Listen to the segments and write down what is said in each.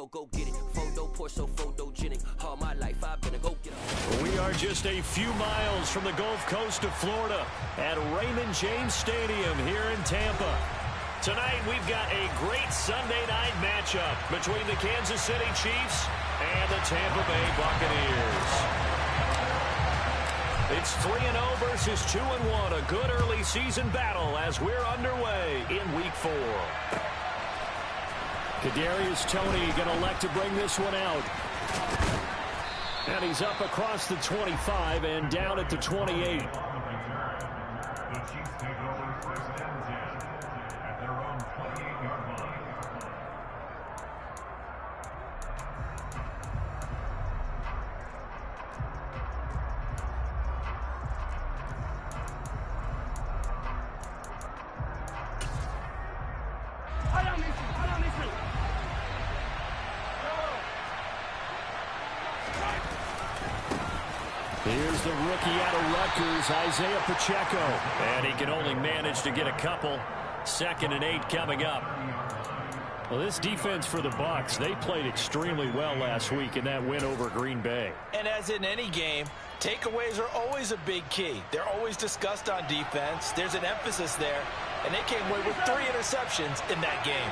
go get it. Photo, Porso, photogenic. All my life, I've been a go-getter. We are just a few miles from the Gulf Coast of Florida at Raymond James Stadium here in Tampa. Tonight, we've got a great Sunday night matchup between the Kansas City Chiefs and the Tampa Bay Buccaneers. It's 3-0 versus 2-1, a good early season battle as we're underway in Week 4. Kadarius Toney going to elect to bring this one out. And he's up across the 25 and down at the 28. Here's the rookie out of Rutgers, Isaiah Pacheco. And he can only manage to get a couple. 2nd and 8 coming up. Well, this defense for the Bucs, they played extremely well last week in that win over Green Bay. And as in any game, takeaways are always a big key. They're always discussed on defense. There's an emphasis there. And they came away with 3 interceptions in that game.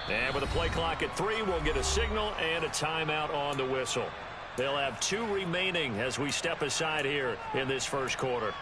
And with a play clock at 3, we'll get a signal and a timeout on the whistle. They'll have 2 remaining as we step aside here in this first quarter.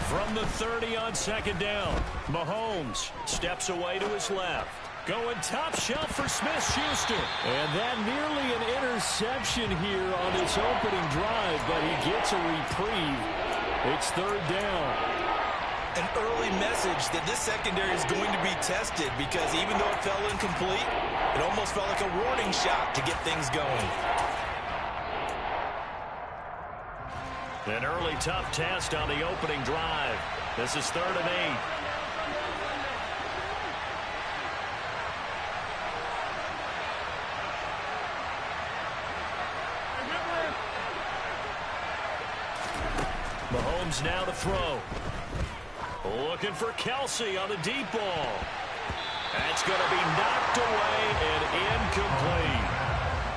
From the 30 on 2nd down, Mahomes steps away to his left. Going top shelf for Smith-Schuster. And that nearly an interception here on this opening drive, but he gets a reprieve. It's 3rd down. An early message that this secondary is going to be tested because even though it fell incomplete, it almost felt like a warning shot to get things going. An early tough test on the opening drive. This is 3rd and 8. Mahomes now to throw. Looking for Kelsey on the deep ball. That's going to be knocked away and incomplete.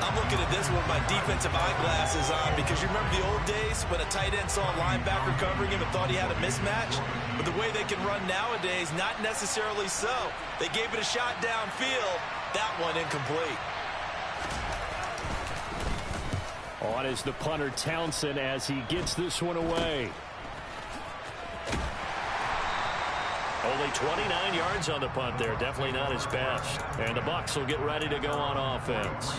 I'm looking at this with my defensive eyeglasses on because you remember the old days when a tight end saw a linebacker covering him and thought he had a mismatch? But the way they can run nowadays, not necessarily so. They gave it a shot downfield. That one incomplete. On is the punter Townsend as he gets this one away. Only 29 yards on the punt there. Definitely not his best. And the Bucs will get ready to go on offense.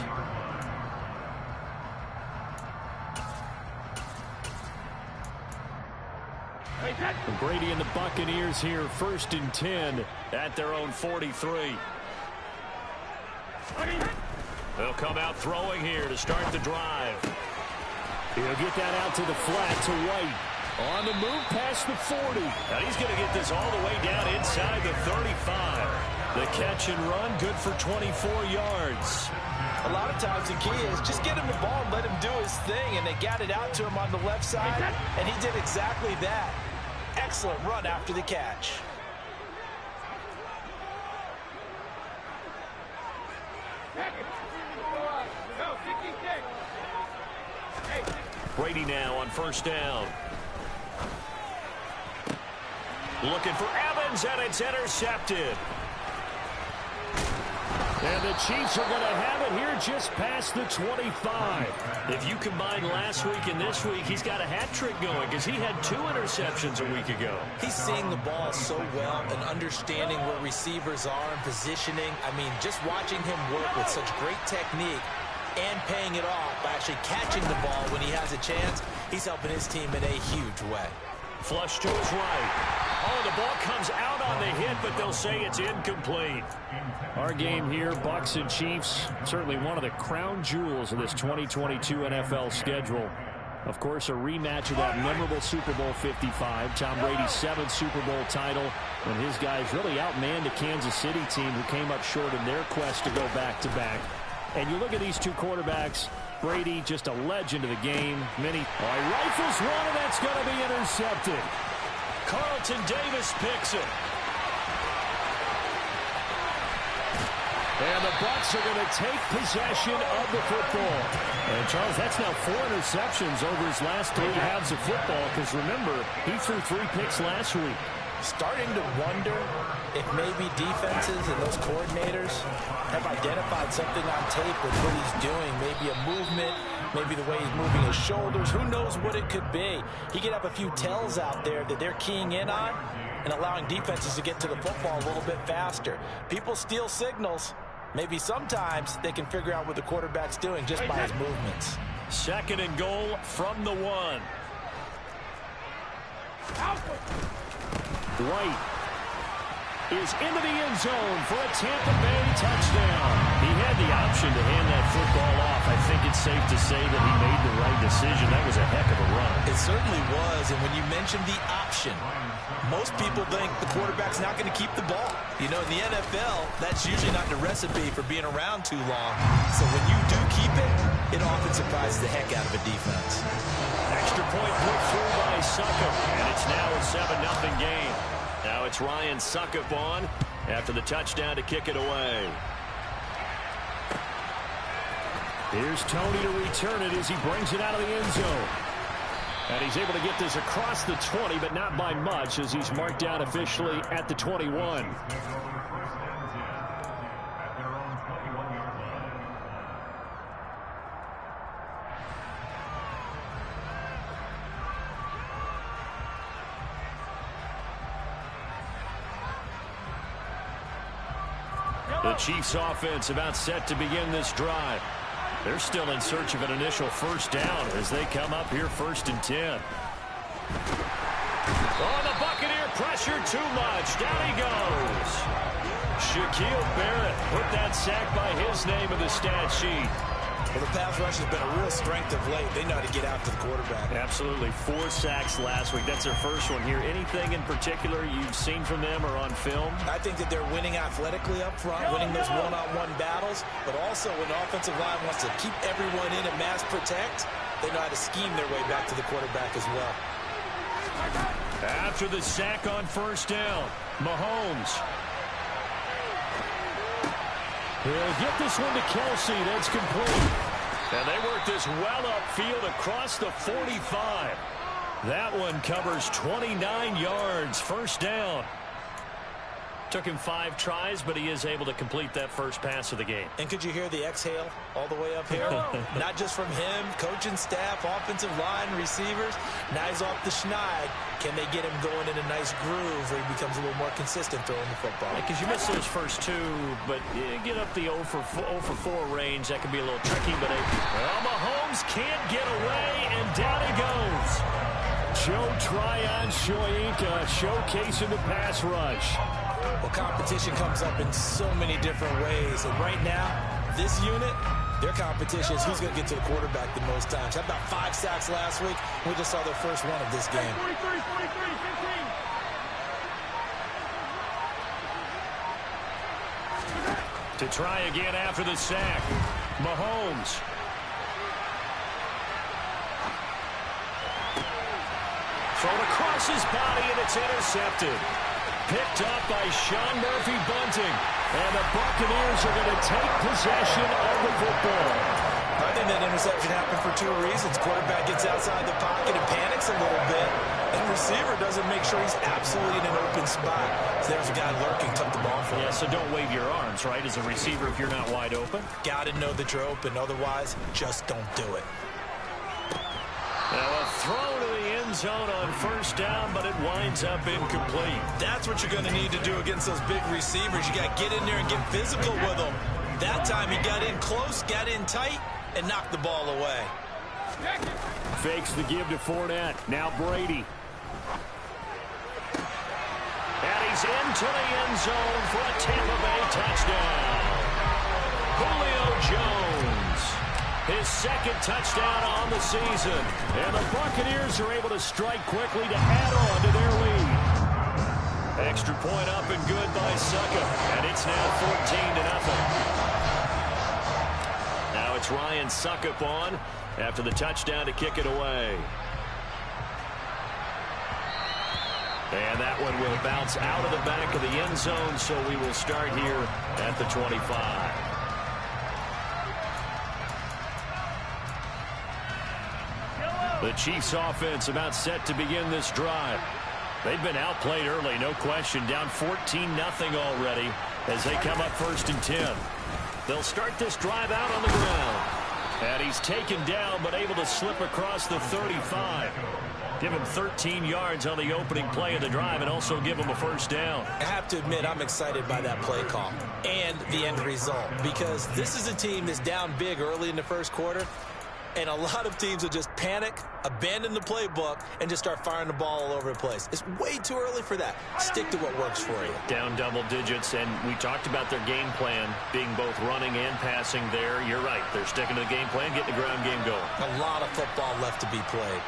Brady and the Buccaneers here, 1st and 10 at their own 43. They'll come out throwing here to start the drive. He'll get that out to the flat to White. On the move past the 40. And he's going to get this all the way down inside the 35. The catch and run, good for 24 yards. A lot of times the key is just get him the ball and let him do his thing, and they got it out to him on the left side, and he did exactly that. Excellent run after the catch. Brady now on 1st down. Looking for Evans, and it's intercepted. And the Chiefs are going to have it here just past the 25. If you combine last week and this week, he's got a hat trick going because he had 2 interceptions a week ago. He's seeing the ball so well and understanding where receivers are and positioning. I mean, just watching him work with such great technique and paying it off by actually catching the ball when he has a chance, he's helping his team in a huge way. Flush to his right. Oh, the ball comes out on the hit, but they'll say it's incomplete. Our game here, Bucs and Chiefs, certainly one of the crown jewels of this 2022 NFL schedule. Of course, a rematch of that memorable Super Bowl 55, Tom Brady's 7th Super Bowl title, and his guys really outmanned the Kansas City team who came up short in their quest to go back-to-back. And you look at these two quarterbacks, Brady, just a legend of the game. He rifles one, and that's going to be intercepted. Carlton Davis picks it. And the Bucs are going to take possession of the football. And, Charles, that's now 4 interceptions over his last 3 halves of football, because, remember, he threw 3 picks last week. Starting to wonder if maybe defenses and those coordinators have identified something on tape with what he's doing. Maybe a movement, maybe the way he's moving his shoulders. Who knows what it could be? He could have a few tells out there that they're keying in on and allowing defenses to get to the football a little bit faster. People steal signals. Maybe sometimes they can figure out what the quarterback's doing just by his movements. 2nd and goal from the 1. White is into the end zone for a Tampa Bay touchdown. He had the option to hand that football off. I think it's safe to say that he made the right decision. That was a heck of a run. It certainly was, and when you mentioned the option, most people think the quarterback's not going to keep the ball. You know, in the NFL, that's usually not the recipe for being around too long. So when you do keep it, it often surprises the heck out of a defense. Extra point put through by Succop, and it's now a 7-0 game. Now it's Ryan Succop on after the touchdown to kick it away. Here's Tony to return it as he brings it out of the end zone. And he's able to get this across the 20, but not by much, as he's marked down officially at the 21. The Chiefs offense about set to begin this drive. They're still in search of an initial first down as they come up here 1st and 10. Oh, the Buccaneer pressure too much. Down he goes. Shaquille Barrett put that sack by his name in the stat sheet. Well, the pass rush has been a real strength of late. They know how to get out to the quarterback. Absolutely. 4 sacks last week. That's their first one here. Anything in particular you've seen from them or on film? I think that they're winning athletically up front, winning those one-on-one battles, but also when the offensive line wants to keep everyone in and mass protect, they know how to scheme their way back to the quarterback as well. After the sack on 1st down, Mahomes. He'll get this one to Kelsey. That's complete. And they work this well upfield across the 45. That one covers 29 yards. 1st down. Took him 5 tries, but he is able to complete that first pass of the game. And could you hear the exhale all the way up here? Not just from him, coaching staff, offensive line, receivers. Now he's off the schneid. Can they get him going in a nice groove where he becomes a little more consistent throwing the football? Because you miss those first 2, but you get up the 0 for 4 range. That can be a little tricky, but Mahomes can't get away, and down he goes. Joe Tryon-Shoyinka showcasing the pass rush. Well, competition comes up in so many different ways. And right now, this unit, their competition is who's going to get to the quarterback the most times. How about 5 sacks last week? We just saw their first one of this game. To try again after the sack, Mahomes. Thrown across his body, and it's intercepted. Picked up by Sean Murphy-Bunting. And the Buccaneers are going to take possession of the football. I think that interception happened for two reasons. Quarterback gets outside the pocket and panics a little bit, and receiver doesn't make sure he's absolutely in an open spot. So there's a guy lurking, took the ball for him. Yeah, so don't wave your arms, right, as a receiver if you're not wide open. Got to know that you're open. Otherwise, just don't do it. Now a throw to the end zone on first down, but it winds up incomplete. That's what you're going to need to do against those big receivers. You got to get in there and get physical with them. That time he got in close, got in tight, and knocked the ball away. Fakes the give to Fournette. Now Brady. And he's into the end zone for a Tampa Bay touchdown. Julio Jones, his second touchdown on the season. And the Buccaneers are able to strike quickly to add on to their lead. Extra point up and good by Suckup. And it's now 14-0. Now it's Ryan Suckup on after the touchdown to kick it away. And that one will bounce out of the back of the end zone, so we will start here at the 25. The Chiefs offense about set to begin this drive. They've been outplayed early, no question, down 14-0 already as they come up 1st and 10. They'll start this drive out on the ground. And he's taken down but able to slip across the 35. Give him 13 yards on the opening play of the drive and also give him a first down. I have to admit, I'm excited by that play call and the end result, because this is a team that's down big early in the first quarter, and a lot of teams will just panic, abandon the playbook, and just start firing the ball all over the place. It's way too early for that. Stick to what works for you. Down double digits, and we talked about their game plan being both running and passing there. You're right. They're sticking to the game plan, getting the ground game going. A lot of football left to be played.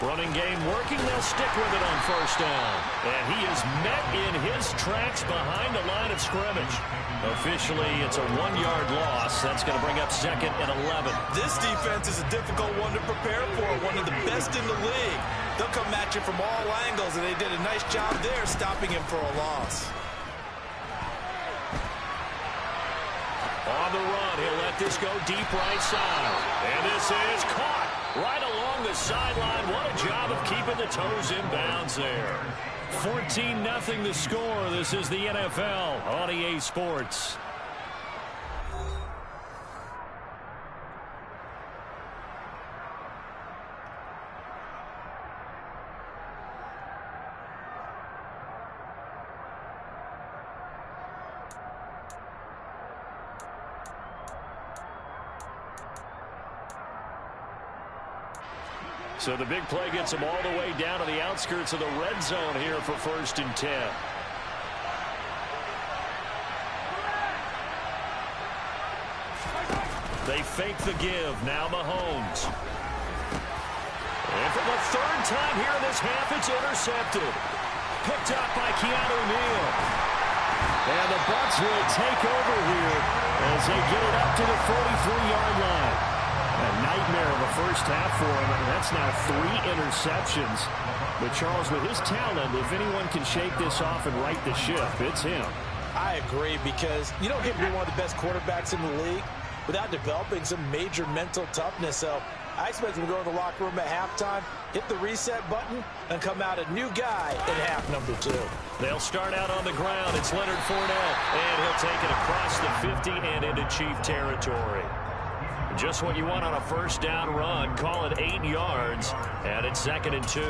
Running game working. They'll stick with it on first down. And he is met in his tracks behind the line of scrimmage. Officially, it's a 1-yard loss. That's going to bring up 2nd and 11. This defense is a difficult one to prepare for, one of the best in the league. They'll come at you from all angles, and they did a nice job there stopping him for a loss. On the run, he'll let this go deep right side. And this is caught right along the sideline. What a job of keeping the toes in bounds there. 14-0 the score. This is the NFL on EA Sports. So the big play gets them all the way down to the outskirts of the red zone here for 1st and 10. They fake the give. Now Mahomes. And for the 3rd time here in this half, it's intercepted. Picked up by Keanu Neal. And the Bucs will take over here as they get it up to the 43-yard line. A nightmare of a first half for him, and that's now 3 interceptions. But Charles, with his talent, if anyone can shake this off and right the ship, it's him. I agree, because you don't get to be one of the best quarterbacks in the league without developing some major mental toughness. So I expect him to go to the locker room at halftime, hit the reset button, and come out a new guy in half number 2. They'll start out on the ground. It's Leonard Fournette, and he'll take it across the 50 and into Chief territory. Just what you want on a first down run. Call it 8 yards, and it's 2nd and 2.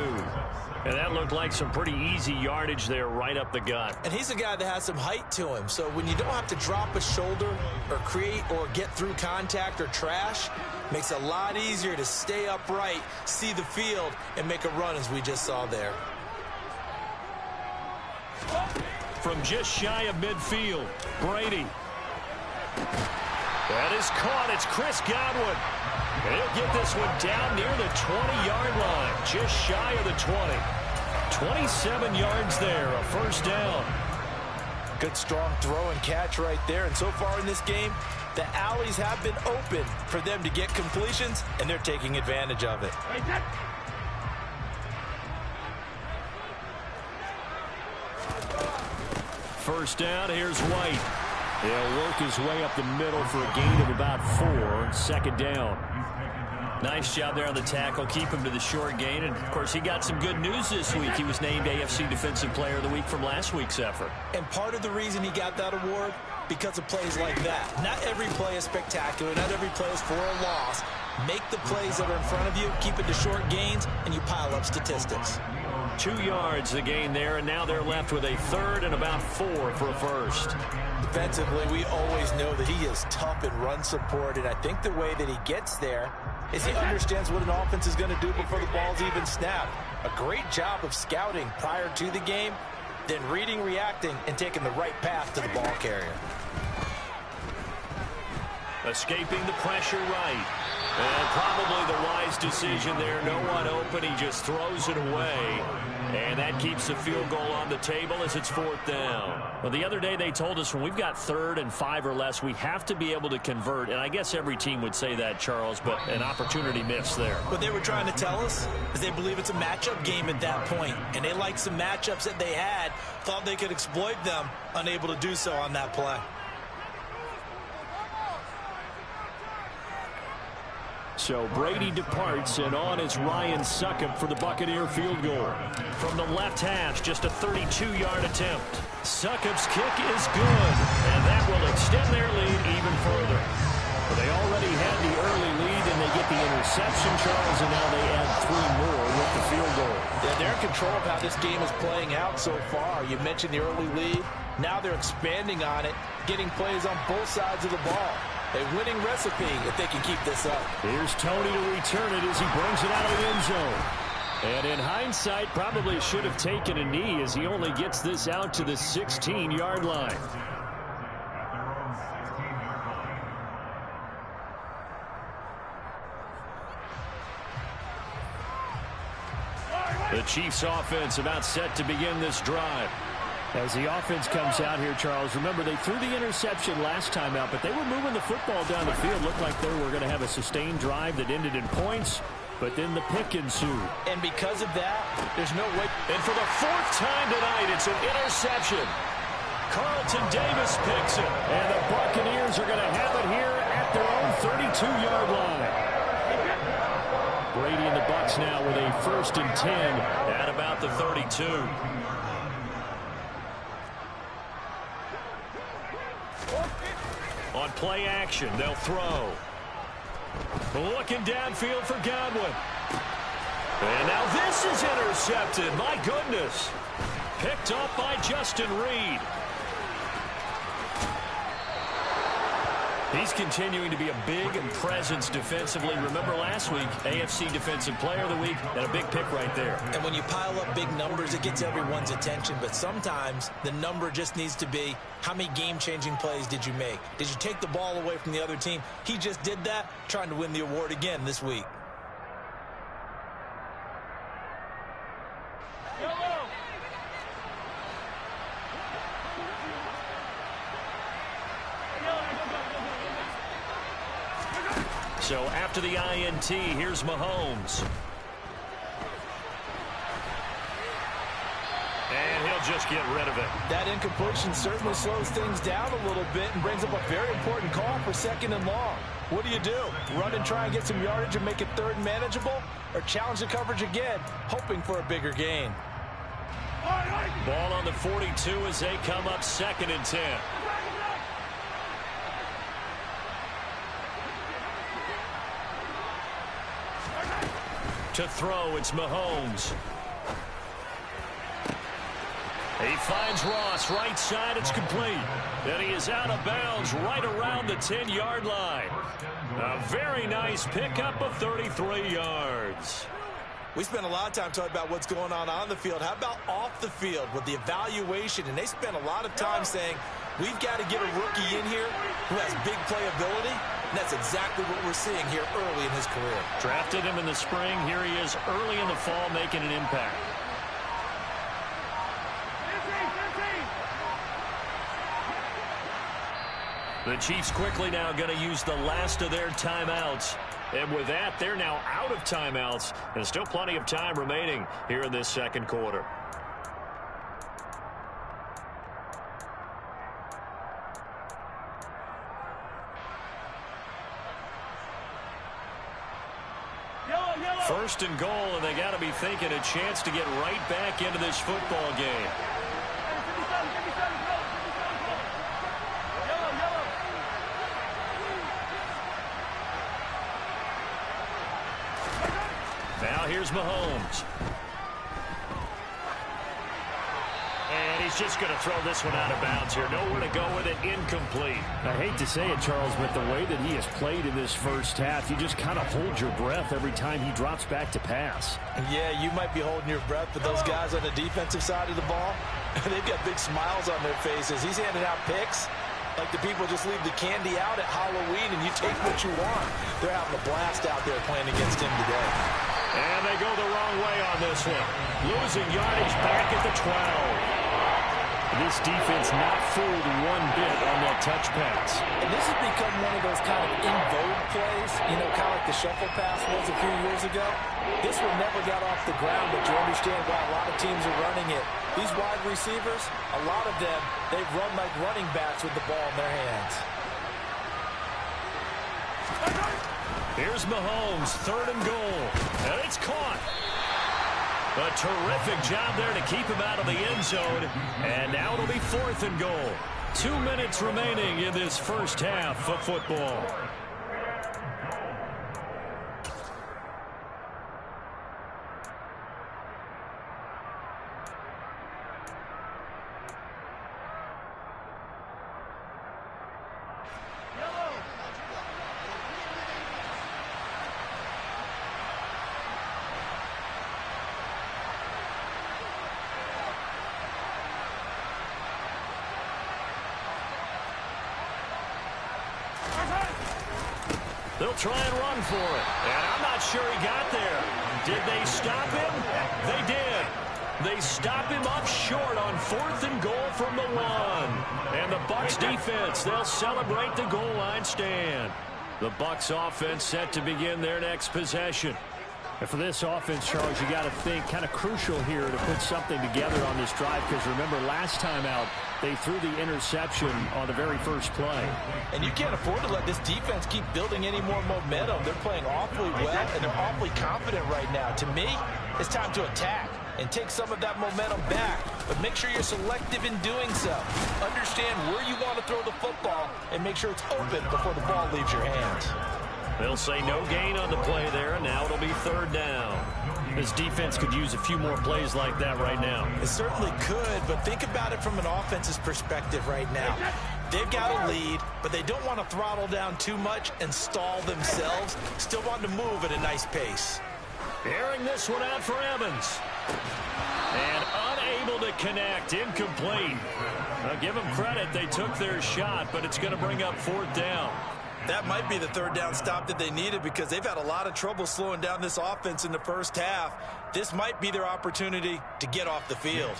And that looked like some pretty easy yardage there right up the gut. And he's a guy that has some height to him, so when you don't have to drop a shoulder or create or get through contact or trash, makes it a lot easier to stay upright, see the field, and make a run as we just saw there. From just shy of midfield, Brady. That is caught. It's Chris Godwin. And he'll get this one down near the 20-yard line, just shy of the 20. 27 yards there, a first down. Good strong throw and catch right there. And so far in this game, the alleys have been open for them to get completions, and they're taking advantage of it. First down, here's White. He'll work his way up the middle for a gain of about 4, second down. Nice job there on the tackle. Keep him to the short gain. And, of course, he got some good news this week. He was named AFC Defensive Player of the Week from last week's effort. And part of the reason he got that award, because of plays like that. Not every play is spectacular. Not every play is for a loss. Make the plays that are in front of you, keep it to short gains, and you pile up statistics. 2 yards the gain there, and now they're left with a third and about 4 for a first. Defensively, we always know that he is tough in run support, and I think the way that he gets there is he understands what an offense is going to do before the ball's even snapped. A great job of scouting prior to the game, then reading, reacting, and taking the right path to the ball carrier. Escaping the pressure right. And probably the wise decision there. No one open. He just throws it away. And that keeps the field goal on the table as it's 4th down. Well, the other day they told us when we've got 3rd and 5 or less, we have to be able to convert. And I guess every team would say that, Charles, but an opportunity missed there. What they were trying to tell us is they believe it's a matchup game at that point. And they liked some matchups that they had, thought they could exploit them, unable to do so on that play. So Brady departs, and on is Ryan Succop for the Buccaneer field goal. From the left hash, just a 32-yard attempt. Succop's kick is good, and that will extend their lead even further. But they already had the early lead, and they get the interception, Charles, and now they add 3 more with the field goal. Yeah, they're in control of how this game is playing out so far. You mentioned the early lead. Now they're expanding on it, getting plays on both sides of the ball. A winning recipe if they can keep this up. Here's Tony to return it as he brings it out of the end zone. And in hindsight, probably should have taken a knee as he only gets this out to the 16-yard line. The Chiefs offense about set to begin this drive. As the offense comes out here, Charles, remember they threw the interception last time out, but they were moving the football down the field. Looked like they were going to have a sustained drive that ended in points, but then the pick ensued. And because of that, there's no way. And for the 4th time tonight, it's an interception. Carlton Davis picks it, and the Buccaneers are going to have it here at their own 32-yard line. Brady and the Bucs now with a 1st and 10 at about the 32. On play action, they'll throw. Looking downfield for Godwin. And now this is intercepted. My goodness. Picked up by Justin Reed. He's continuing to be a big presence defensively. Remember last week, AFC Defensive Player of the Week, and a big pick right there. And when you pile up big numbers, it gets everyone's attention. But sometimes the number just needs to be, how many game-changing plays did you make? Did you take the ball away from the other team? He just did that, trying to win the award again this week. So after the INT, here's Mahomes. And he'll just get rid of it. That incompletion certainly slows things down a little bit and brings up a very important call for 2nd and long. What do? Run and try and get some yardage and make it 3rd and manageable? Or challenge the coverage again, hoping for a bigger gain? Ball on the 42 as they come up 2nd and 10. To throw, it's Mahomes. He finds Ross, right side, it's complete. And he is out of bounds right around the 10-yard line. A very nice pickup of 33 yards. We spent a lot of time talking about what's going on the field. How about off the field with the evaluation? And they spent a lot of time saying, we've got to get a rookie in here who has big playability. And that's exactly what we're seeing here early in his career. Drafted him in the spring. Here he is early in the fall making an impact. The Chiefs quickly now going to use the last of their timeouts. And with that, they're now out of timeouts. And still plenty of time remaining here in this 2nd quarter. First and goal, and they got to be thinking a chance to get right back into this football game. Now here's Mahomes. And he's just going to throw this one out of bounds here. Nowhere to go with it. Incomplete. I hate to say it, Charles, but the way that he has played in this first half, you just kind of hold your breath every time he drops back to pass. Yeah, you might be holding your breath, but those guys on the defensive side of the ball, they've got big smiles on their faces. He's handing out picks like the people just leave the candy out at Halloween and you take what you want. They're having a blast out there playing against him today. And they go the wrong way on this one. Losing yardage back at the 12. This defense not fooled one bit on that touch pass. And this has become one of those kind of in vogue plays, you know, kind of like the shuffle pass was a few years ago. This one never got off the ground, but you understand why a lot of teams are running it. These wide receivers, a lot of them, they've run like running backs with the ball in their hands. Here's Mahomes, 3rd and goal. And it's caught. A terrific job there to keep him out of the end zone. And now it'll be 4th and goal. 2 minutes remaining in this first half of football. They'll try and run for it. And I'm not sure he got there. Did they stop him? They did. They stop him up short on 4th and goal from the 1. And the Bucs defense, they'll celebrate the goal line stand. The Bucs offense set to begin their next possession. And for this offense, Charles, you got to think kind of crucial here to put something together on this drive, because remember last time out they threw the interception on the very first play. And you can't afford to let this defense keep building any more momentum. They're playing awfully well and they're awfully confident right now. To me, it's time to attack and take some of that momentum back, but make sure you're selective in doing so. Understand where you want to throw the football and make sure it's open before the ball leaves your hands. They'll say no gain on the play there, and now it'll be 3rd down. This defense could use a few more plays like that right now. It certainly could, but think about it from an offense's perspective right now. They've got a lead, but they don't want to throttle down too much and stall themselves. Still want to move at a nice pace. Airing this one out for Evans. And unable to connect. Incomplete. Now give them credit. They took their shot, but it's going to bring up 4th down. That might be the 3rd down stop that they needed, because they've had a lot of trouble slowing down this offense in the first half. This might be their opportunity to get off the field.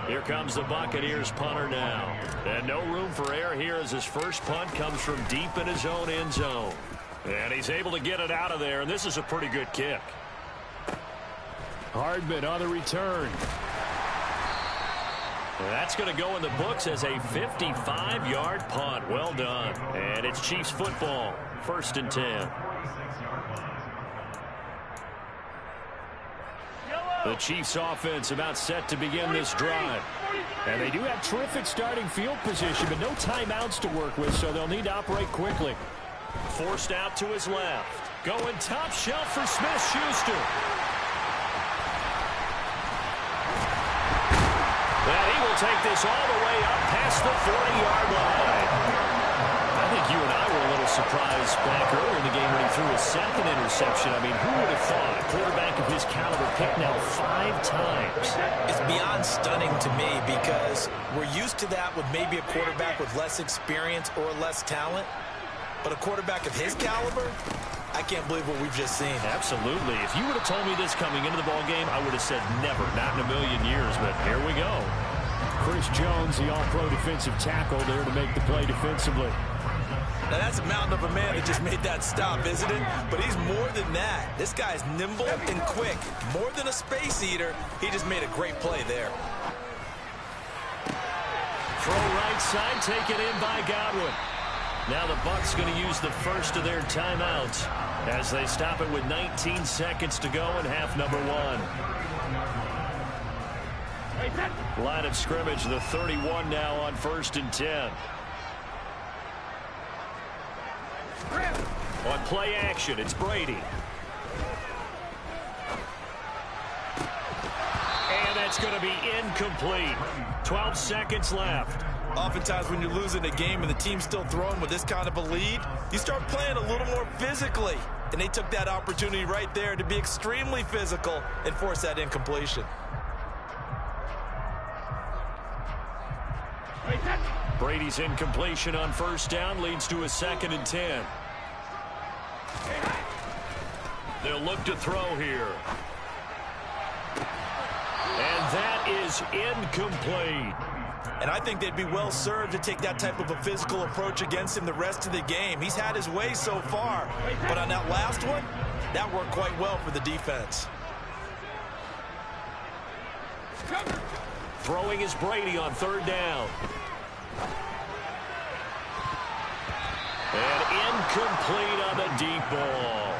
Here comes the Buccaneers punter now. And no room for error here as his first punt comes from deep in his own end zone. And he's able to get it out of there, and this is a pretty good kick. Hardman on the return. That's going to go in the books as a 55-yard punt. Well done. And it's Chiefs football. 1st and 10. The Chiefs offense about set to begin this drive. And they do have terrific starting field position, but no timeouts to work with, so they'll need to operate quickly. Forced out to his left. Going top shelf for Smith-Schuster. And he will take this all the way up past the 40-yard line. I think you and I were a little surprised back earlier in the game when he threw his 2nd interception. I mean, who would have thought a quarterback of his caliber picked now 5 times? It's beyond stunning to me, because we're used to that with maybe a quarterback with less experience or less talent. But a quarterback of his caliber, I can't believe what we've just seen. Absolutely. If you would have told me this coming into the ballgame, I would have said never, not in a million years, but here we go. Chris Jones, the all-pro defensive tackle, there to make the play defensively. Now that's a mountain of a man that just made that stop, isn't it? But he's more than that. This guy's nimble and quick. More than a space eater, he just made a great play there. Throw right side, taken in by Godwin. Now the Bucks going to use the first of their timeouts as they stop it with 19 seconds to go in half number one. Line of scrimmage, the 31 now on 1st and 10. On play action, it's Brady. And that's going to be incomplete. 12 seconds left. Oftentimes when you're losing a game and the team's still throwing with this kind of a lead, you start playing a little more physically. And they took that opportunity right there to be extremely physical and force that incompletion. Brady's incompletion on 1st down leads to a 2nd and 10. They'll look to throw here. And that is incomplete. And I think they'd be well served to take that type of a physical approach against him the rest of the game. He's had his way so far. But on that last one, that worked quite well for the defense. Throwing is Brady on 3rd down. And incomplete on the deep ball.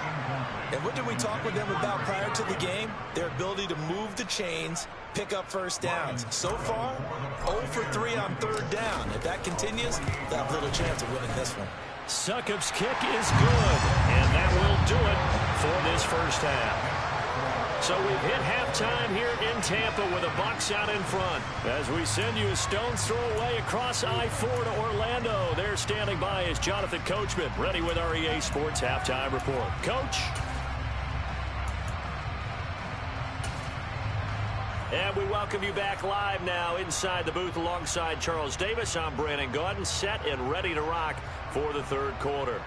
And what did we talk with them about prior to the game? Their ability to move the chains, pick up 1st downs. So far, 0 for 3 on 3rd down. If that continues, they'll have little chance of winning this one. Succop's kick is good, and that will do it for this 1st half. So we've hit halftime here in Tampa with the Bucks out in front. As we send you a stone's throw away across I-4 to Orlando. There standing by is Jonathan Coachman, ready with our EA Sports Halftime Report. Coach? And we welcome you back live now inside the booth alongside Charles Davis. I'm Brandon Gaudin, set and ready to rock for the 3rd quarter.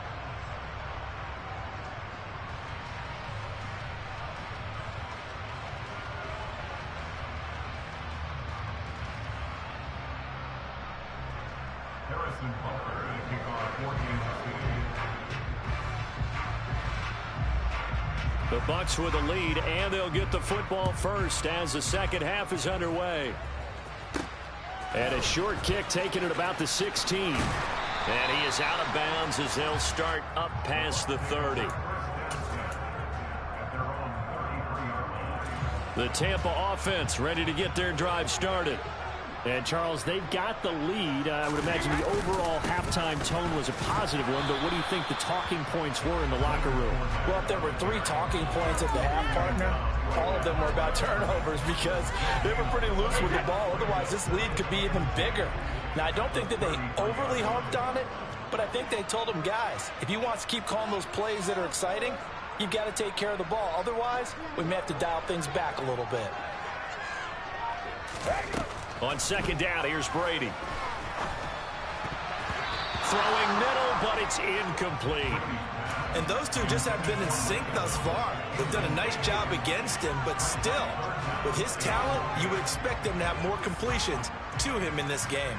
The Bucks with a lead, and they'll get the football first as the 2nd half is underway. And a short kick taken at about the 16. And he is out of bounds as they'll start up past the 30. The Tampa offense ready to get their drive started. And, Charles, they've got the lead. I would imagine the overall halftime tone was a positive one, but what do you think the talking points were in the locker room? Well, if there were 3 talking points at the half, partner, all of them were about turnovers because they were pretty loose with the ball. Otherwise, this lead could be even bigger. Now, I don't think that they overly harped on it, but I think they told them, guys, if you want to keep calling those plays that are exciting, you've got to take care of the ball. Otherwise, we may have to dial things back a little bit. On 2nd down, here's Brady. Throwing middle, but it's incomplete. And those two just haven't been in sync thus far. They've done a nice job against him, but still, with his talent, you would expect them to have more completions to him in this game.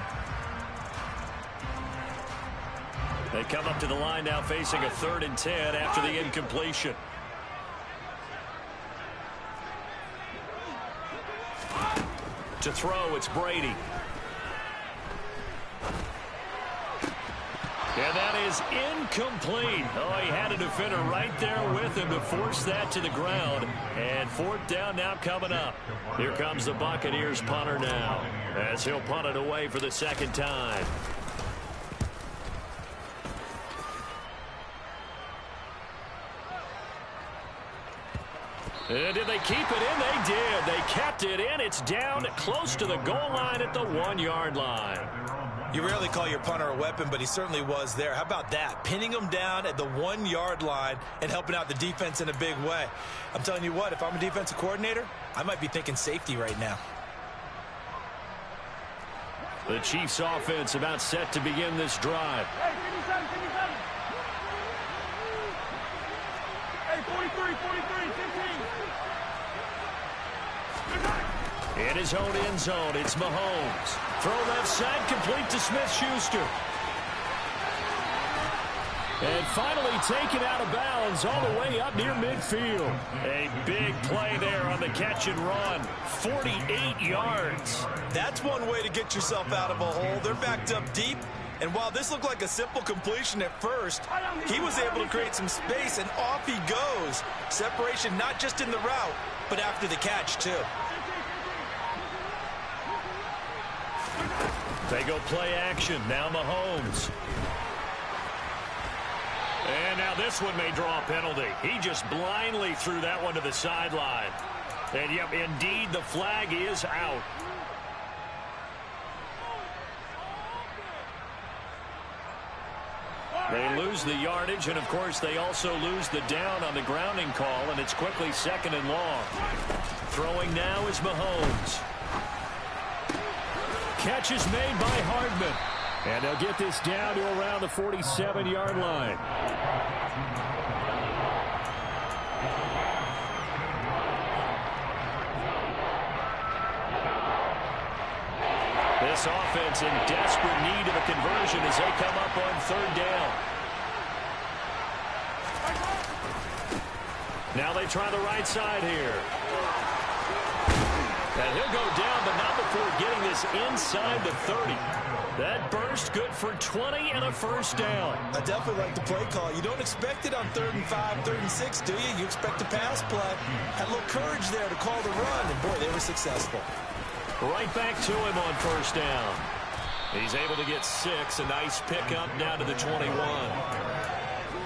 They come up to the line now facing a 3rd and 10 after the incompletion. To throw, it's Brady. And that is incomplete. Oh, he had a defender right there with him to force that to the ground. And 4th down now coming up. Here comes the Buccaneers punter now, as he'll punt it away for the 2nd time. And did they keep it in? They did. They kept it in. It's down close to the goal line at the 1-yard line. You rarely call your punter a weapon, but he certainly was there. How about that? Pinning him down at the 1-yard line and helping out the defense in a big way. I'm telling you what, if I'm a defensive coordinator, I might be thinking safety right now. The Chiefs offense about set to begin this drive. Hey, 57, 57. Hey, 43, 15. In his own end zone, it's Mahomes. Throw left side, complete to Smith-Schuster. And finally taken out of bounds all the way up near midfield. A big play there on the catch and run. 48 yards. That's one way to get yourself out of a hole. They're backed up deep. And while this looked like a simple completion at first, he was able to create some space, and off he goes. Separation not just in the route, but after the catch, too. They go play action. Now Mahomes. And now this one may draw a penalty. He just blindly threw that one to the sideline. And, yep, indeed, the flag is out. They lose the yardage, and, of course, they also lose the down on the grounding call, and it's quickly 2nd and long. Throwing now is Mahomes. Catch is made by Hardman. And they'll get this down to around the 47-yard line. This offense in desperate need of a conversion as they come up on 3rd down. Now they try the right side here. And he'll go down, but not before getting this inside the 30. That burst good for 20 and a 1st down. I definitely like the play call. You don't expect it on 3rd and 5, 3rd and 6, do you? You expect a pass play. Had a little courage there to call the run, and boy, they were successful. Right back to him on 1st down. He's able to get 6. A nice pickup down to the 21.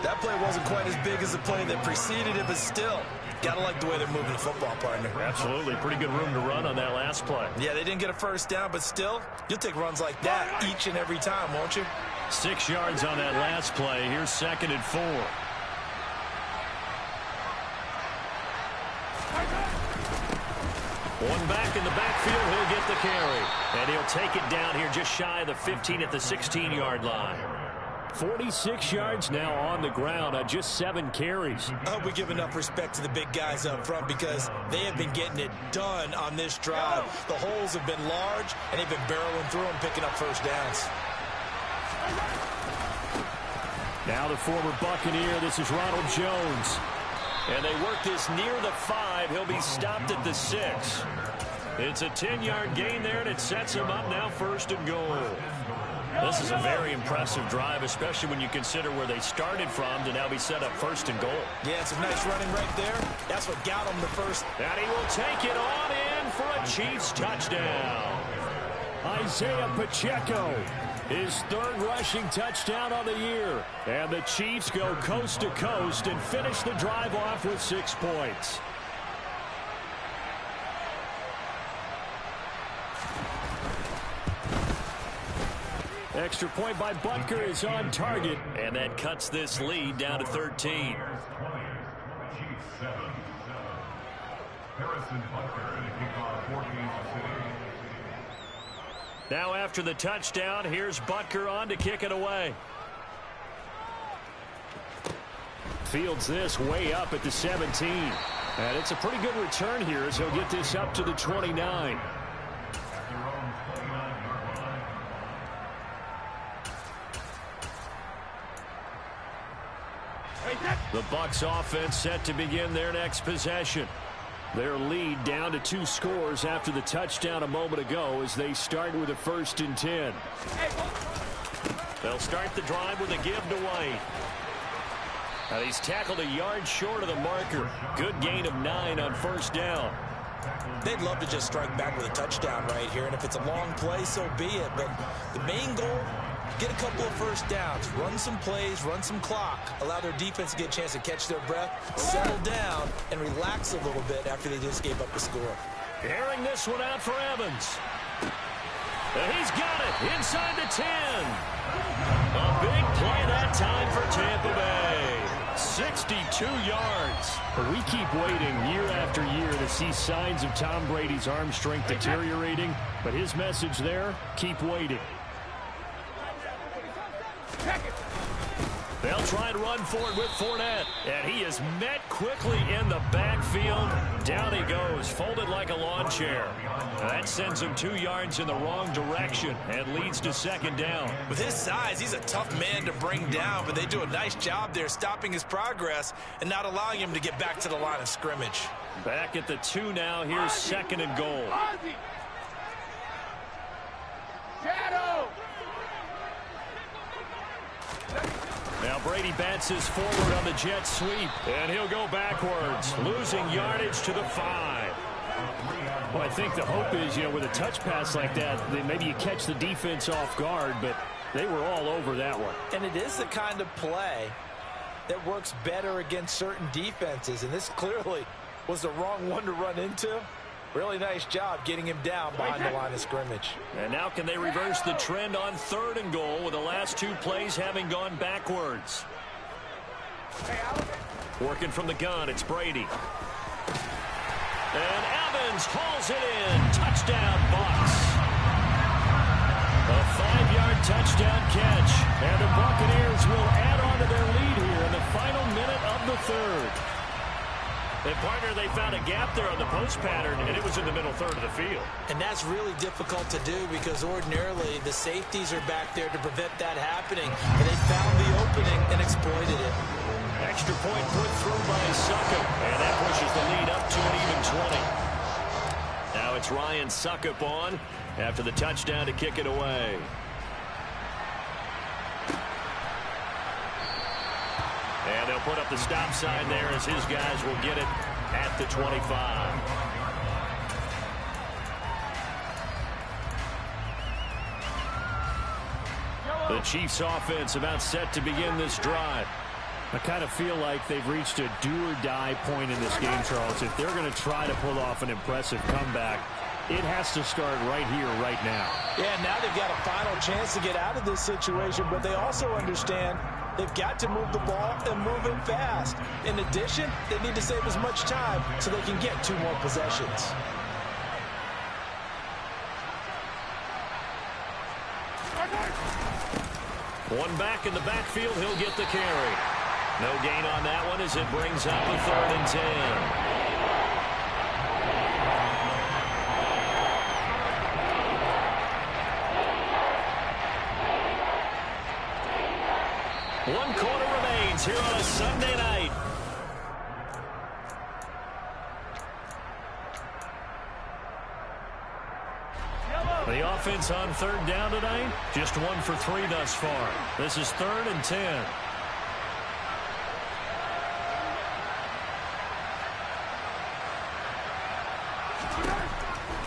That play wasn't quite as big as the play that preceded it, but still, gotta like the way they're moving the football, partner. Absolutely. Pretty good room to run on that last play. Yeah, they didn't get a 1st down, but still, you'll take runs like that each and every time, won't you? 6 yards on that last play. Here's 2nd and 4. One back in the backfield. He'll get the carry. And he'll take it down here just shy of the 15 at the 16-yard line. 46 yards now on the ground on just 7 carries. I hope we give enough respect to the big guys up front because they have been getting it done on this drive. The holes have been large, and they've been barreling through them, picking up 1st downs. Now the former Buccaneer. This is Ronald Jones. And they work this near the 5. He'll be stopped at the 6. It's a 10-yard gain there, and it sets him up now 1st and goal. This is a very impressive drive, especially when you consider where they started from to now be set up 1st and goal. Yeah, some nice running right there. That's what got him the first. And he will take it on in for a Chiefs touchdown. Isaiah Pacheco, his 3rd rushing touchdown on the year. And the Chiefs go coast to coast and finish the drive off with 6 points. Extra point by Butker is on target, and that cuts this lead down to 13. Now after the touchdown, here's Butker on to kick it away. Fields this way up at the 17. And it's a pretty good return here as he'll get this up to the 29. The Bucs offense set to begin their next possession. Their lead down to 2 scores after the touchdown a moment ago as they start with a 1st and 10. They'll start the drive with a give to White. Now he's tackled a yard short of the marker. Good gain of 9 on 1st down. They'd love to just strike back with a touchdown right here, and if it's a long play, so be it. But the main goal, get a couple of 1st downs, run some plays, run some clock, allow their defense to get a chance to catch their breath, settle down, and relax a little bit after they just gave up the score. Airing this one out for Evans. And he's got it inside the 10. A big play that time for Tampa Bay. 62 yards. But we keep waiting year after year to see signs of Tom Brady's arm strength deteriorating. But his message there, keep waiting. They'll try and run forward with Fournette. And he is met quickly in the backfield. Down he goes, folded like a lawn chair. And that sends him 2 yards in the wrong direction and leads to 2nd down. With his size, he's a tough man to bring down, but they do a nice job there stopping his progress and not allowing him to get back to the line of scrimmage. Back at the 2 now. Here's 2nd and goal. Shadow! Brady bounces forward on the jet sweep, and he'll go backwards, losing yardage to the 5. Well, I think the hope is, with a touch pass like that, maybe you catch the defense off guard, but they were all over that one. And it is the kind of play that works better against certain defenses, and this clearly was the wrong one to run into. Really nice job getting him down behind the line of scrimmage. And now can they reverse the trend on 3rd and goal with the last 2 plays having gone backwards? Working from the gun, it's Brady. And Evans hauls it in. Touchdown, Bucs. A 5-yard touchdown catch. And the Buccaneers will add on to their lead here in the final minute of the 3rd. And, partner, they found a gap there on the post pattern, and it was in the middle 3rd of the field. And that's really difficult to do because ordinarily the safeties are back there to prevent that happening. And they found the opening and exploited it. Extra point put through by Succop, and that pushes the lead up to an even 20. Now it's Ryan Succop on after the touchdown to kick it away. And they'll put up the stop sign there as his guys will get it at the 25. The Chiefs offense about set to begin this drive. I kind of feel like they've reached a do-or-die point in this game, Charles. If they're going to try to pull off an impressive comeback, it has to start right here, right now. Yeah, now they've got a final chance to get out of this situation, but they also understand they've got to move the ball and move it fast. In addition, they need to save as much time so they can get 2 more possessions. One back in the backfield, he'll get the carry. No gain on that one as it brings up a 3rd and 10. 1 quarter remains here on a Sunday night. The offense on 3rd down tonight, just 1 for 3 thus far. This is 3rd and 10.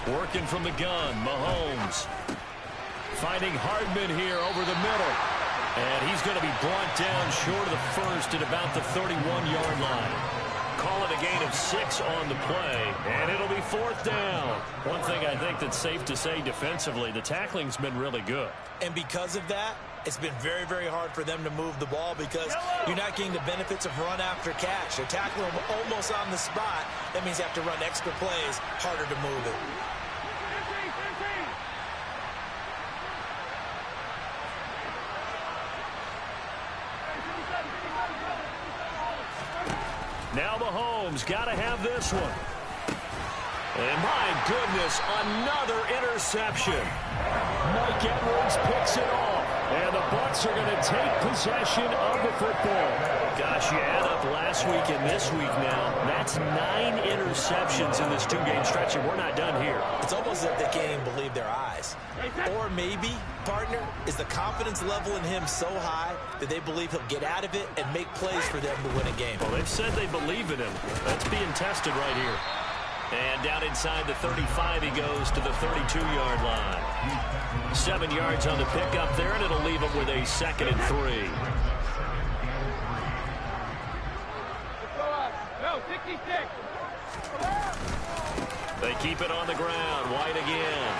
Working from the gun, Mahomes. Finding Hardman here over the middle. And he's going to be brought down short of the 1st at about the 31-yard line. Call it a gain of 6 on the play, and it'll be 4th down. One thing I think that's safe to say defensively, the tackling's been really good. And because of that, it's been very, very hard for them to move the ball because you're not getting the benefits of run after catch. They're tackling them almost on the spot. That means they have to run extra plays, harder to move it. Now Mahomes got to have this one. And my goodness, another interception. Mike Edwards picks it off. And the Bucs are going to take possession of the football. Gosh, you add up last week and this week now. That's 9 interceptions in this 2-game stretch, and we're not done here. It's almost as if they can't even believe their eyes. Or maybe, partner, is the confidence level in him so high that they believe he'll get out of it and make plays for them to win a game. Well, they've said they believe in him. That's being tested right here. And down inside the 35, he goes to the 32-yard line. 7 yards on the pickup there, and it'll leave him with a 2nd and 3. They keep it on the ground. White again.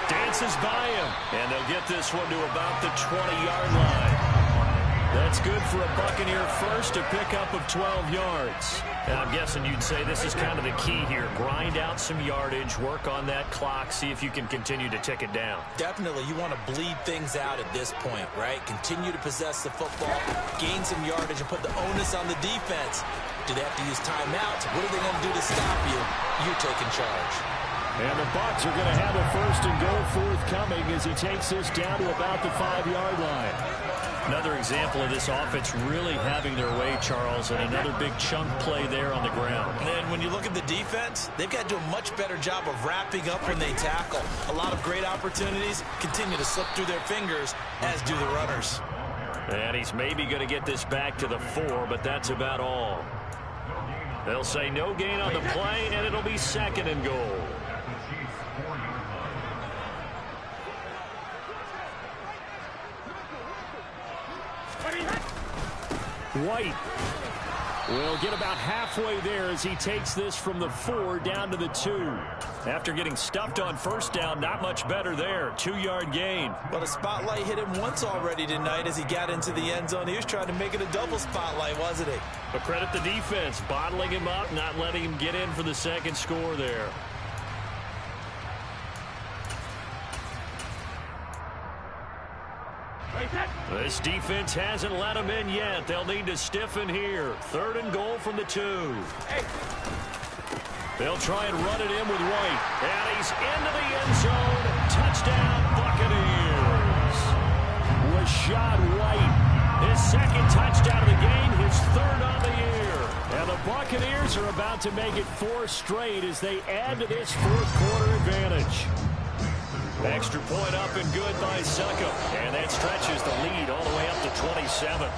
Dances by him. And they'll get this one to about the 20-yard line. That's good for a Buccaneer first, a pickup of 12 yards. And I'm guessing you'd say this is kind of the key here. Grind out some yardage, work on that clock, see if you can continue to tick it down. Definitely, you want to bleed things out at this point, right? Continue to possess the football, gain some yardage, and put the onus on the defense. Do they have to use timeouts? What are they going to do to stop you? You're taking charge. And the Bucs are going to have a 1st and goal forthcoming as he takes this down to about the 5-yard line. Another example of this offense really having their way, Charles, and another big chunk play there on the ground. And when you look at the defense, they've got to do a much better job of wrapping up when they tackle. A lot of great opportunities continue to slip through their fingers, as do the runners. And he's maybe going to get this back to the 4, but that's about all. They'll say no gain on the play, and it'll be 2nd and goal. White will get about halfway there as he takes this from the 4 down to the 2. After getting stuffed on first down, not much better there. 2-yard gain. But a spotlight hit him once already tonight as he got into the end zone. He was trying to make it a double spotlight, wasn't he? But credit the defense, bottling him up, not letting him get in for the 2nd score there. This defense hasn't let him in yet. They'll need to stiffen here. 3rd and goal from the 2. They'll try and run it in with White. And he's into the end zone. Touchdown, Buccaneers. Rashad White, his 2nd touchdown of the game, his 3rd on the year. And the Buccaneers are about to make it 4 straight as they add to this 4th quarter advantage. Extra point up and good by Succop. And that stretches the lead all the way up to 27.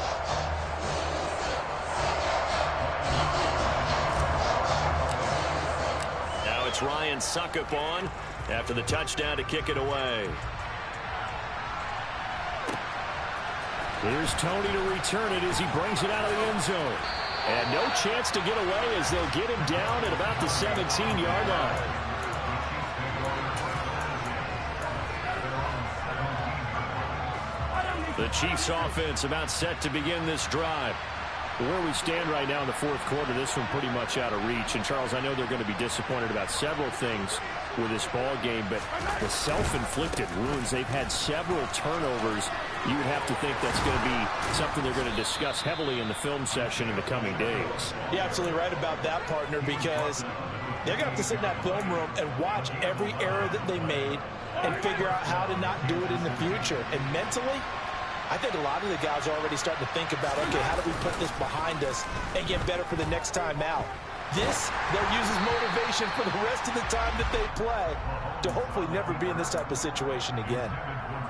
Now it's Ryan Succop on after the touchdown to kick it away. Here's Tony to return it as he brings it out of the end zone. And no chance to get away as they'll get him down at about the 17-yard line. The Chiefs offense about set to begin this drive. Where we stand right now in the 4th quarter, this one pretty much out of reach. And, Charles, I know they're going to be disappointed about several things with this ball game, but the self-inflicted wounds, they've had several turnovers. You would have to think that's going to be something they're going to discuss heavily in the film session in the coming days. You're absolutely right about that, partner, because they're going to have to sit in that film room and watch every error that they made and figure out how to not do it in the future. And mentally, I think a lot of the guys are already starting to think about, okay, how do we put this behind us and get better for the next time out? This, they'll use as motivation for the rest of the time that they play to hopefully never be in this type of situation again.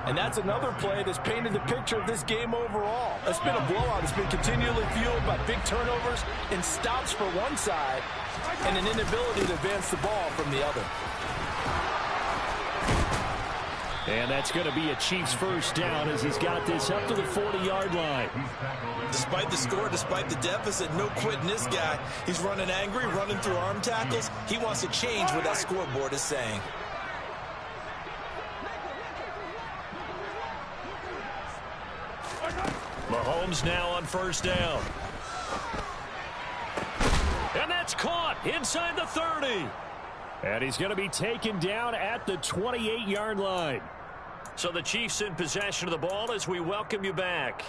And that's another play that's painted the picture of this game overall. It's been a blowout. It's been continually fueled by big turnovers and stops for one side and an inability to advance the ball from the other. And that's going to be a Chiefs first down as he's got this up to the 40-yard line. Despite the score, despite the deficit, no quitting this guy. He's running angry, running through arm tackles. He wants to change what that scoreboard is saying. Mahomes now on first down. And that's caught inside the 30. And he's going to be taken down at the 28-yard line. So the Chiefs in possession of the ball as we welcome you back.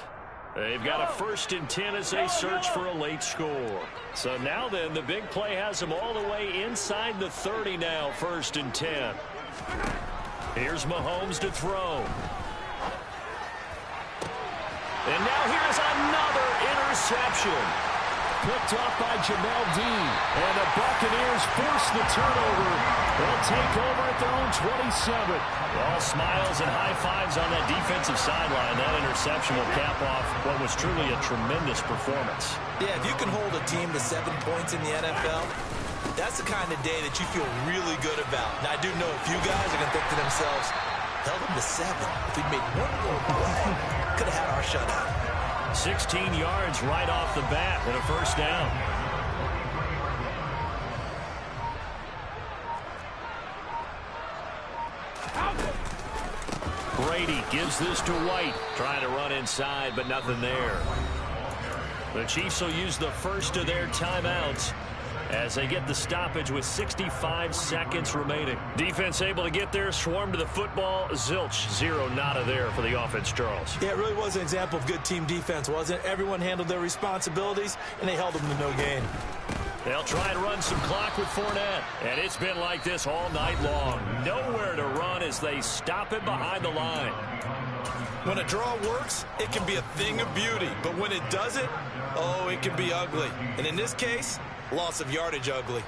They've got a 1st and 10 as they search for a late score. So now then, the big play has them all the way inside the 30 now, 1st and 10. Here's Mahomes to throw. And now here's another interception. Picked off by Jamel Dean. And the Buccaneers force the turnover. They'll take over at their own 27. All smiles and high fives on that defensive sideline. That interception will cap off what was truly a tremendous performance. Yeah, if you can hold a team to 7 points in the NFL, that's the kind of day that you feel really good about. Now, I do know a few guys are going to think to themselves, held them to 7. If we'd made one more play, could have had our shutout. 16 yards right off the bat and a first down. Brady gives this to White. Trying to run inside, but nothing there. The Chiefs will use the first of their timeouts as they get the stoppage with 65 seconds remaining. Defense able to get there, swarm to the football. Zilch, 0 nada there for the offense, Charles. Yeah, it really was an example of good team defense, wasn't it? Everyone handled their responsibilities, and they held them to no gain. They'll try and run some clock with Fournette. And it's been like this all night long. Nowhere to run as they stop him behind the line. When a draw works, it can be a thing of beauty. But when it doesn't, oh, it can be ugly. And in this case, loss of yardage ugly.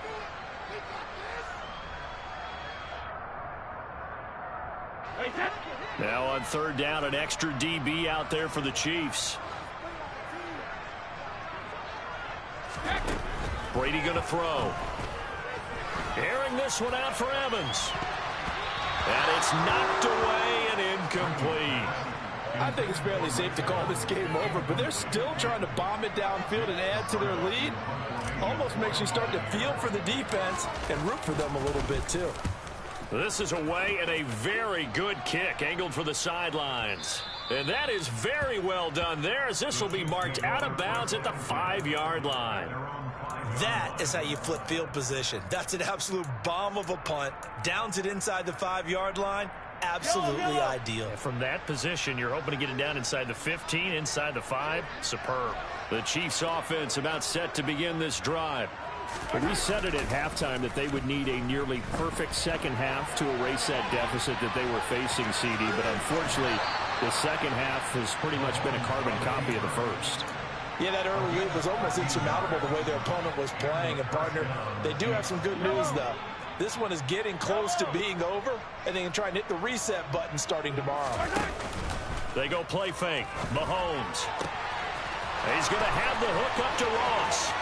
Now on on third down, an extra DB out there for the Chiefs. Brady going to throw. Airing this one out for Evans. And it's knocked away and incomplete. I think it's fairly safe to call this game over, but they're still trying to bomb it downfield and add to their lead. Almost makes you start to feel for the defense and root for them a little bit too. This is away and a very good kick angled for the sidelines. And that is very well done there, as this will be marked out of bounds at the 5-yard line. That is how you flip field position. That's an absolute bomb of a punt. Downs it inside the 5-yard line. Absolutely ideal. From that position, you're hoping to get it down inside the 15, inside the 5. Superb. The Chiefs offense about set to begin this drive. We said it at halftime that they would need a nearly perfect second half to erase that deficit that they were facing, CD, but unfortunately, the second half has pretty much been a carbon copy of the first. Yeah, that early lead was almost insurmountable the way their opponent was playing. And, partner, they do have some good news, though. This one is getting close to being over, and they can try and hit the reset button starting tomorrow. They go play fake. Mahomes. He's going to have the hook up to Ross.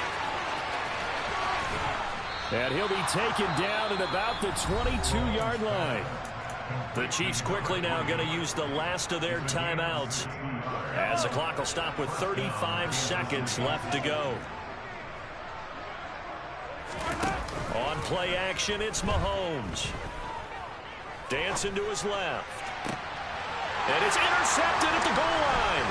And he'll be taken down at about the 22-yard line. The Chiefs quickly now going to use the last of their timeouts, as the clock will stop with 35 seconds left to go. On play action, it's Mahomes. Dancing to his left. And it's intercepted at the goal line.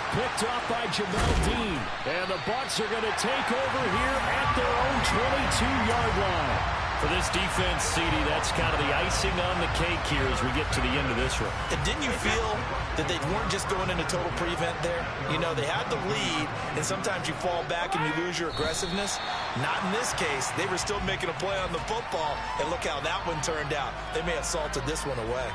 Picked off by Jamel Dean. And the Bucs are going to take over here at their own 22-yard line. For this defense, CD, that's kind of the icing on the cake here as we get to the end of this one. And didn't you feel that they weren't just going into total prevent there? You know, they had the lead, and sometimes you fall back and you lose your aggressiveness. Not in this case. They were still making a play on the football, and look how that one turned out. They may have salted this one away.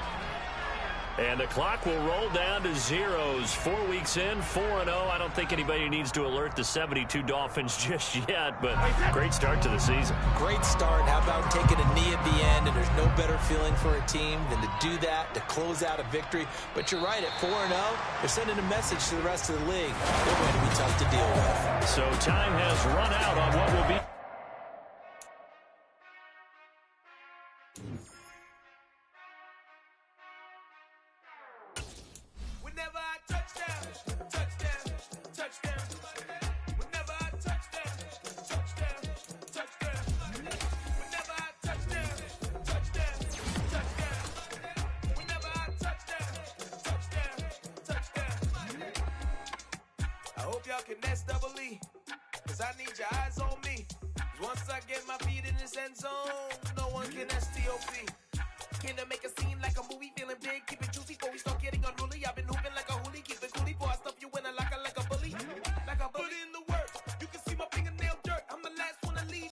And the clock will roll down to zeros. 4 weeks in, 4-0. I don't think anybody needs to alert the 72 Dolphins just yet, but great start to the season. Great start. How about taking a knee at the end, and there's no better feeling for a team than to do that, to close out a victory. But you're right, at 4-0, they're sending a message to the rest of the league. They're going to be tough to deal with. So time has run out on what will be. Can that's double E, cause I need your eyes on me. Once I get my feet in this end zone, no one can STOP. Can I make a scene like a movie, feeling big, keep it